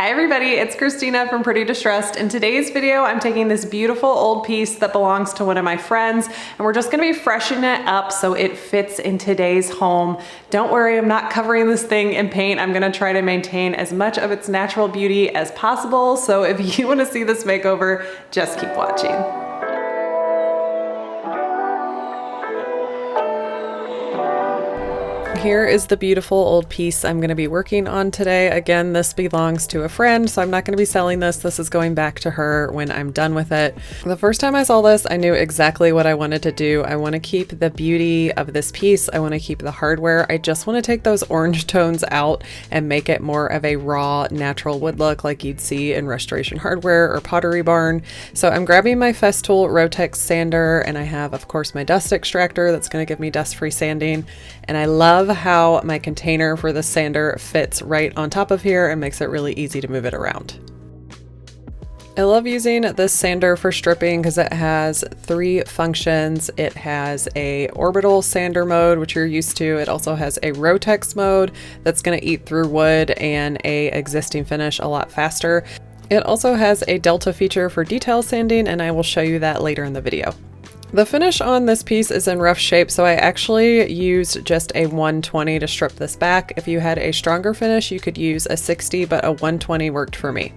Hi everybody, it's Christina from Pretty Distressed. In today's video, I'm taking this beautiful old piece that belongs to one of my friends, and we're just gonna be freshening it up so it fits in today's home. Don't worry, I'm not covering this thing in paint. I'm gonna try to maintain as much of its natural beauty as possible. So if you wanna see this makeover, just keep watching. Here is the beautiful old piece I'm going to be working on today. Again, this belongs to a friend, so I'm not going to be selling this. This is going back to her when I'm done with it. The first time I saw this, I knew exactly what I wanted to do. I want to keep the beauty of this piece. I want to keep the hardware. I just want to take those orange tones out and make it more of a raw, natural wood look like you'd see in Restoration Hardware or Pottery Barn. So I'm grabbing my Festool Rotex sander, and I have, of course, my dust extractor that's going to give me dust-free sanding. And I love how my container for the sander fits right on top of here and makes it really easy to move it around. I love using this sander for stripping because it has three functions. It has a orbital sander mode, which you're used to. It also has a Rotex mode that's going to eat through wood and a existing finish a lot faster. It also has a delta feature for detail sanding, and I will show you that later in the video. The finish on this piece is in rough shape, so I actually used just a 120 to strip this back. If you had a stronger finish, you could use a 60, but a 120 worked for me.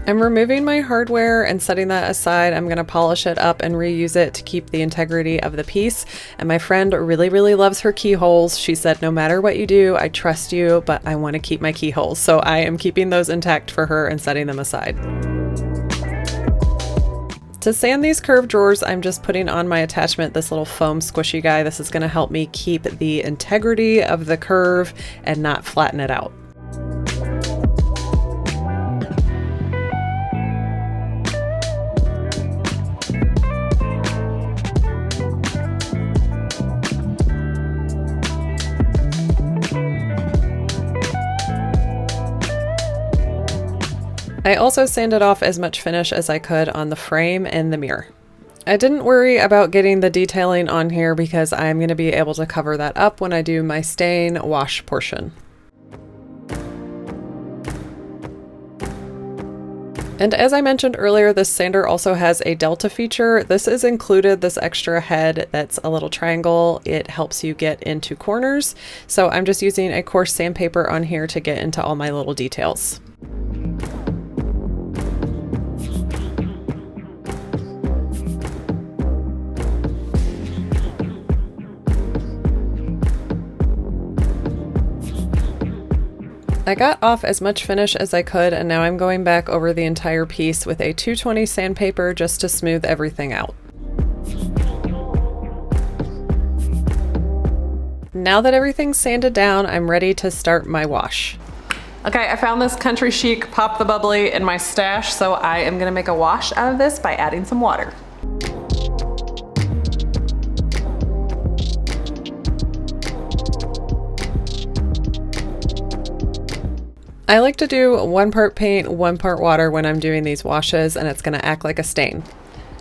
I'm removing my hardware and setting that aside. I'm going to polish it up and reuse it to keep the integrity of the piece. And my friend really loves her keyholes. She said, no matter what you do, I trust you, but I want to keep my keyholes. So I am keeping those intact for her and setting them aside. To sand these curved drawers, I'm just putting on my attachment, this little foam squishy guy. This is going to help me keep the integrity of the curve and not flatten it out. I also sanded off as much finish as I could on the frame and the mirror. I didn't worry about getting the detailing on here because I'm going to be able to cover that up when I do my stain wash portion. And as I mentioned earlier, this sander also has a delta feature. This is included, this extra head that's a little triangle. It helps you get into corners. So I'm just using a coarse sandpaper on here to get into all my little details. I got off as much finish as I could, and now I'm going back over the entire piece with a 220 sandpaper just to smooth everything out. Now that everything's sanded down, I'm ready to start my wash. Okay, I found this Country Chic Pop the Bubbly in my stash, so I am gonna make a wash out of this by adding some water. I like to do 1 part paint, 1 part water when I'm doing these washes, and it's gonna act like a stain.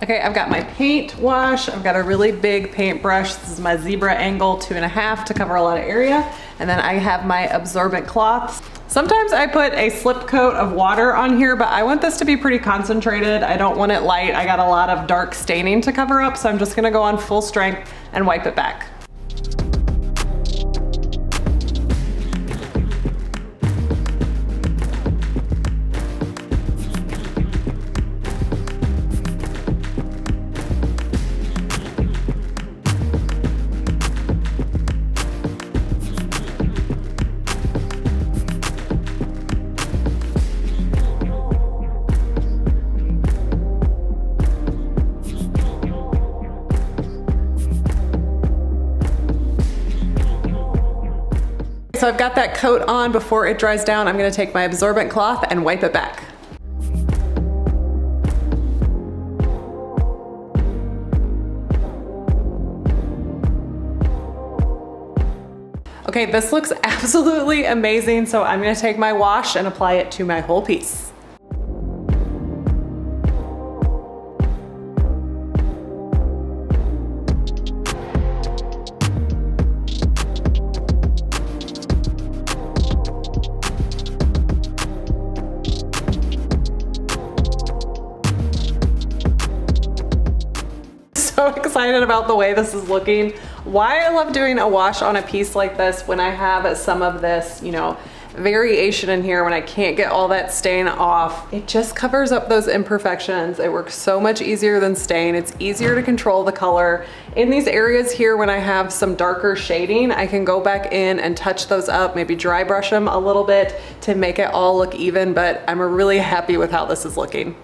Okay, I've got my paint wash. I've got a really big paintbrush. This is my zebra angle 2.5 to cover a lot of area. And then I have my absorbent cloths. Sometimes I put a slip coat of water on here, but I want this to be pretty concentrated. I don't want it light. I got a lot of dark staining to cover up, so I'm just gonna go on full strength and wipe it back. So I've got that coat on. Before it dries down, I'm gonna take my absorbent cloth and wipe it back. Okay, this looks absolutely amazing. So I'm gonna take my wash and apply it to my whole piece. So excited about the way this is looking. Why I love doing a wash on a piece like this when I have some of this, you know, variation in here, when I can't get all that stain off, it just covers up those imperfections. It works so much easier than stain. It's easier to control the color. In these areas here, when I have some darker shading, I can go back in and touch those up, maybe dry brush them a little bit to make it all look even, but I'm really happy with how this is looking.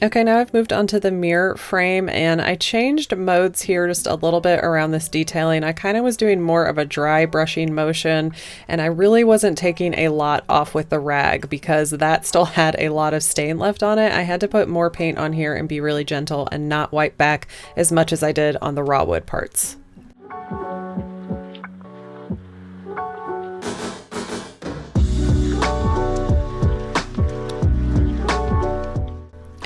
Okay, now I've moved on to the mirror frame and I changed modes here just a little bit around this detailing. I kind of was doing more of a dry brushing motion and I really wasn't taking a lot off with the rag because that still had a lot of stain left on it. I had to put more paint on here and be really gentle and not wipe back as much as I did on the raw wood parts.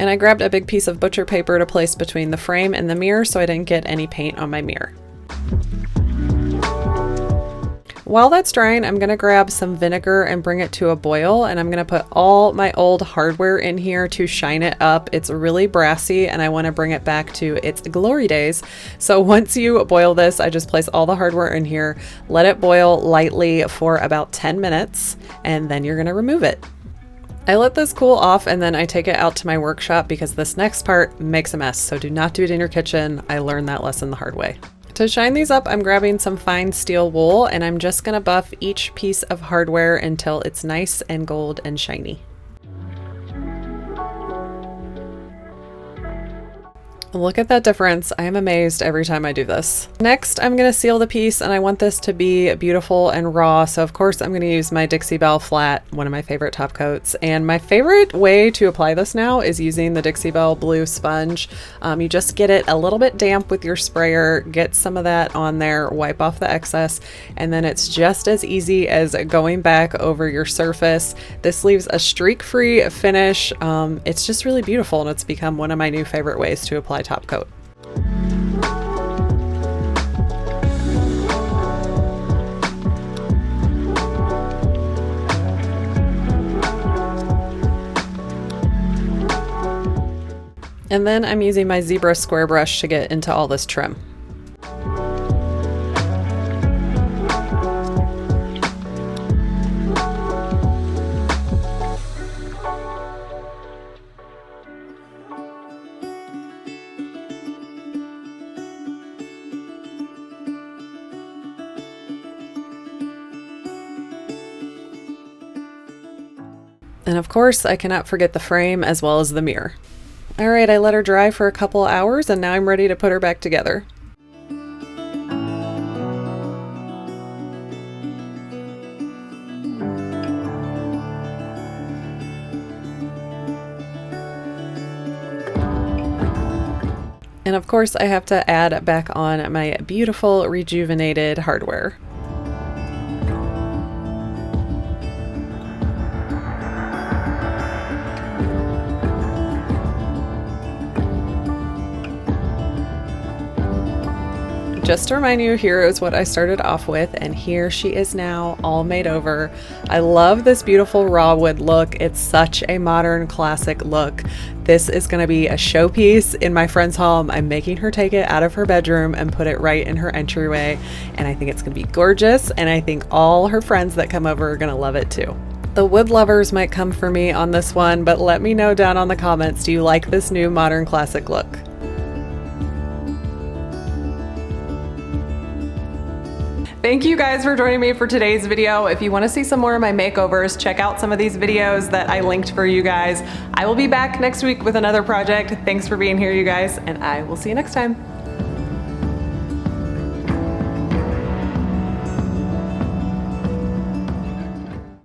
And I grabbed a big piece of butcher paper to place between the frame and the mirror so I didn't get any paint on my mirror. While that's drying, I'm gonna grab some vinegar and bring it to a boil, and I'm gonna put all my old hardware in here to shine it up. It's really brassy and I wanna bring it back to its glory days. So once you boil this, I just place all the hardware in here, let it boil lightly for about 10 minutes, and then you're gonna remove it. I let this cool off and then I take it out to my workshop because this next part makes a mess, so do not do it in your kitchen. I learned that lesson the hard way. To shine these up, I'm grabbing some fine steel wool and I'm just gonna buff each piece of hardware until it's nice and gold and shiny. Look at that difference. I am amazed every time I do this. Next, I'm going to seal the piece and I want this to be beautiful and raw. So of course I'm going to use my Dixie Belle Flat, one of my favorite top coats. And my favorite way to apply this now is using the Dixie Belle Blue sponge. You just get it a little bit damp with your sprayer, get some of that on there, wipe off the excess, and then it's just as easy as going back over your surface. This leaves a streak-free finish. It's just really beautiful and it's become one of my new favorite ways to apply top coat. And then I'm using my zebra square brush to get into all this trim. And of course, I cannot forget the frame as well as the mirror. All right, I let her dry for a couple hours and now I'm ready to put her back together. And of course, I have to add back on my beautiful rejuvenated hardware. Just to remind you, here is what I started off with, and here she is now all made over. I love this beautiful raw wood look. It's such a modern classic look. This is going to be a showpiece in my friend's home. I'm making her take it out of her bedroom and put it right in her entryway, and I think it's going to be gorgeous, and I think all her friends that come over are going to love it too. The wood lovers might come for me on this one, but let me know down on the comments, do you like this new modern classic look? Thank you guys for joining me for today's video. If you want to see some more of my makeovers, check out some of these videos that I linked for you guys. I will be back next week with another project. Thanks for being here, you guys, and I will see you next time.